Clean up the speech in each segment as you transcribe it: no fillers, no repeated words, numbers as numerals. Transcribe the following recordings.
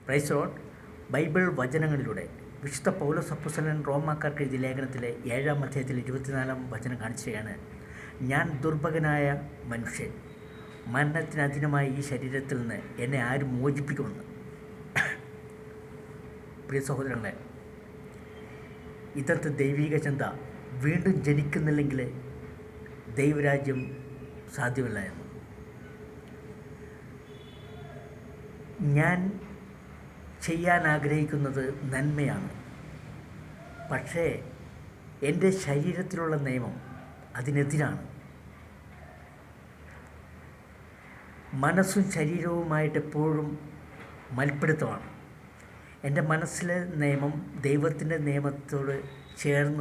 Praise Lord. Bible വചനങ്ങളിലൂടെ വിശുദ്ധ പൗലോസ് അപ്പോസ്തലൻ റോമാക്കാർക്ക് എഴുതിയ ലേഖനത്തിലെ 7-ാം അധ്യായത്തിൽ 24-ാം വചനം കാണിക്കുകയാണ്. ഞാൻ ദുർഭകനായ മനുഷ്യൻ, മരണത്തിന് അധീനമായ ഈ ശരീരത്തിൽ നിന്ന് എന്നെ ആരും മോചിപ്പിക്കുമെന്ന്. പ്രിയ സഹോദരങ്ങളെ, ഇന്നത്തെ ദൈവിക ചിന്ത വീണ്ടും ജനിക്കുന്നില്ലെങ്കിൽ ദൈവരാജ്യം സാധ്യമല്ല എന്ന്. ഞാൻ ചെയ്യാൻ ആഗ്രഹിക്കുന്നത് നന്മയാണ്, പക്ഷേ എൻ്റെ ശരീരത്തിലുള്ള നിയമം അതിനെതിരാണ്. മനസ്സും ശരീരവുമായിട്ട് എപ്പോഴും മൽപ്പിടുത്തമാണ്. എൻ്റെ മനസ്സിലെ നിയമം ദൈവത്തിൻ്റെ നിയമത്തോട്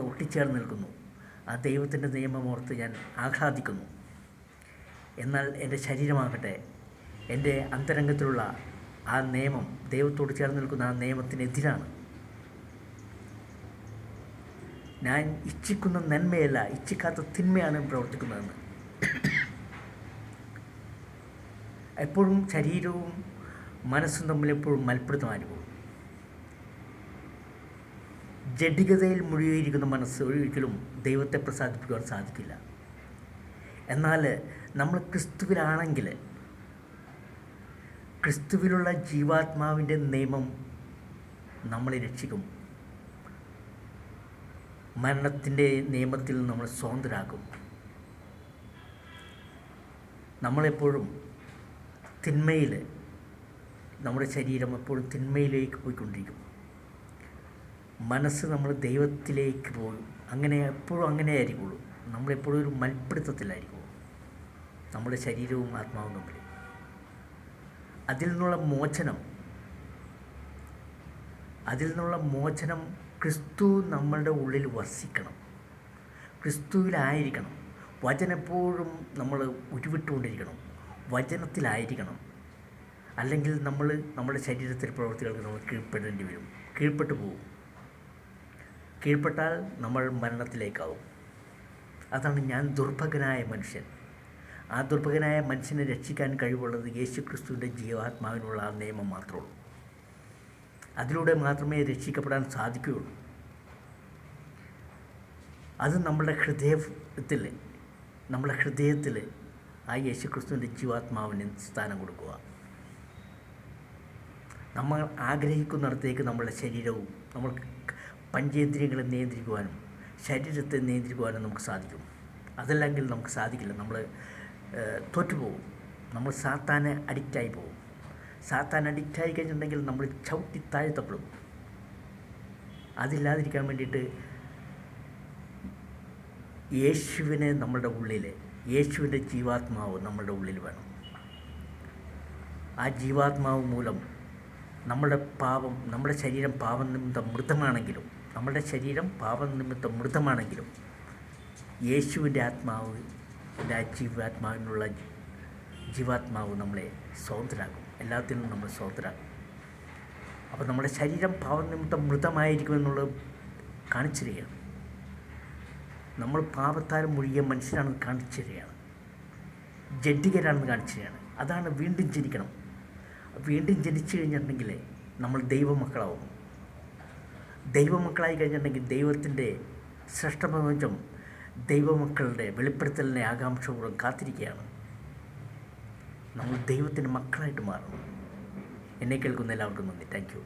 ഒട്ടിച്ചേർന്ന് നിൽക്കുന്നു. ആ ദൈവത്തിൻ്റെ നിയമമോർത്ത് ഞാൻ ആഹ്ലാദിക്കുന്നു. എന്നാൽ എൻ്റെ ശരീരമാകട്ടെ, എൻ്റെ അന്തരംഗത്തിലുള്ള ആ നിയമം, ദൈവത്തോട് ചേർന്ന് നിൽക്കുന്ന ആ നിയമത്തിനെതിരാണ്. ഞാൻ ഇച്ഛിക്കുന്ന നന്മയല്ല, ഇച്ഛിക്കാത്ത തിന്മയാണ് പ്രവർത്തിക്കുന്നതെന്ന്. എപ്പോഴും ശരീരവും മനസ്സും തമ്മിൽ എപ്പോഴും മൽപ്പിടുത്തമായി പോകും. ജഡികതയിൽ മുഴുകിയിരിക്കുന്ന മനസ്സ് ഒരിക്കലും ദൈവത്തെ പ്രസാദിപ്പിക്കുവാൻ സാധിക്കില്ല. എന്നാൽ നമ്മൾ ക്രിസ്തുവിലാണെങ്കിൽ, ക്രിസ്തുവിലുള്ള ജീവാത്മാവിൻ്റെ നിയമം നമ്മളെ രക്ഷിക്കും. മരണത്തിൻ്റെ നിയമത്തിൽ നമ്മൾ സ്വതന്ത്രരാകും. നമ്മളെപ്പോഴും തിന്മയിൽ, നമ്മുടെ ശരീരം എപ്പോഴും തിന്മയിലേക്ക് പോയിക്കൊണ്ടിരിക്കും. മനസ്സ് നമ്മൾ ദൈവത്തിലേക്ക് പോകും. അങ്ങനെ എപ്പോഴും അങ്ങനെ ആയിരിക്കുള്ളൂ. നമ്മളെപ്പോഴും ഒരു മൽപ്പിടുത്തത്തിലായിരിക്കും നമ്മുടെ ശരീരവും ആത്മാവും തമ്മിൽ. അതിൽ നിന്നുള്ള മോചനം ക്രിസ്തു നമ്മളുടെ ഉള്ളിൽ വസിക്കണം, ക്രിസ്തുവിലായിരിക്കണം. വചനം എപ്പോഴും നമ്മൾ ഉരുവിട്ടുകൊണ്ടിരിക്കണം, വചനത്തിലായിരിക്കണം. അല്ലെങ്കിൽ നമ്മുടെ ശരീരത്തിലെ പ്രവൃത്തികൾക്ക് നമ്മൾ കീഴ്പ്പെടേണ്ടി വരും, കീഴ്പ്പെട്ടു പോകും. കീഴ്പ്പെട്ടാൽ നമ്മൾ മരണത്തിലേക്കാവും. അതാണ് ഞാൻ ദുർഭകനായ മനുഷ്യൻ. ആ ദുർഭകനായ മനുഷ്യനെ രക്ഷിക്കാൻ കഴിവുള്ളത് യേശു ക്രിസ്തുവിൻ്റെ ജീവാത്മാവിനുള്ള ആ നിയമം മാത്രമേ ഉള്ളൂ. അതിലൂടെ മാത്രമേ രക്ഷിക്കപ്പെടാൻ സാധിക്കുകയുള്ളൂ. അത് നമ്മുടെ ഹൃദയത്തിൽ ആ യേശു ക്രിസ്തുവിൻ്റെ ജീവാത്മാവിന് സ്ഥാനം കൊടുക്കുക. നമ്മൾ ആഗ്രഹിക്കുന്നിടത്തേക്ക് നമ്മളുടെ ശരീരവും, നമ്മൾ പഞ്ചേന്ദ്രിയങ്ങളെ നിയന്ത്രിക്കുവാനും ശരീരത്തെ നിയന്ത്രിക്കുവാനും നമുക്ക് സാധിക്കും. അതല്ലെങ്കിൽ നമുക്ക് സാധിക്കില്ല. നമ്മൾ തോറ്റുപോകും. നമ്മൾ സാത്താനെ അഡിക്റ്റായി പോകും. സാത്താൻ അഡിക്റ്റായി കഴിഞ്ഞിട്ടുണ്ടെങ്കിൽ നമ്മൾ ചവിട്ടി താഴ്ത്തപ്പെടും. അതില്ലാതിരിക്കാൻ വേണ്ടിയിട്ട് യേശുവിൻ്റെ ജീവാത്മാവ് നമ്മളുടെ ഉള്ളിൽ വേണം. ആ ജീവാത്മാവ് മൂലം നമ്മുടെ ശരീരം പാപനിമിത്തം മൃതമാണെങ്കിലും യേശുവിൻ്റെ ജീവാത്മാവ് നമ്മളെ സ്വതന്ത്രരാകും. എല്ലാത്തിൽ നിന്നും നമ്മൾ സ്വതന്ത്രരാകും. അപ്പോൾ നമ്മുടെ ശരീരം പാപനിമിത്തം മൃതമായിരിക്കുമെന്നുള്ളത് കാണിച്ചു തരികയാണ്. നമ്മൾ പാപത്താൽ മുഴുകിയ മനുഷ്യരാണെന്ന് കാണിച്ചു തരികയാണ്, ജഡികരാണെന്ന് കാണിച്ചു തരികയാണ്. അതാണ് വീണ്ടും ജനിക്കണം. വീണ്ടും ജനിച്ചു കഴിഞ്ഞിട്ടുണ്ടെങ്കിൽ നമ്മൾ ദൈവമക്കളാവും. ദൈവമക്കളായി കഴിഞ്ഞിട്ടുണ്ടെങ്കിൽ ദൈവത്തിൻ്റെ ശ്രേഷ്ഠപ്രപഞ്ചം ദൈവമക്കളുടെ വെളിപ്പെടുത്തലിനെ ആകാംക്ഷപൂർവ്വം കാത്തിരിക്കുകയാണ്. നമ്മൾ ദൈവത്തിൻ്റെ മക്കളായിട്ട് മാറണം. എന്നെ കേൾക്കുന്ന എല്ലാവർക്കും നന്ദി. Thank you.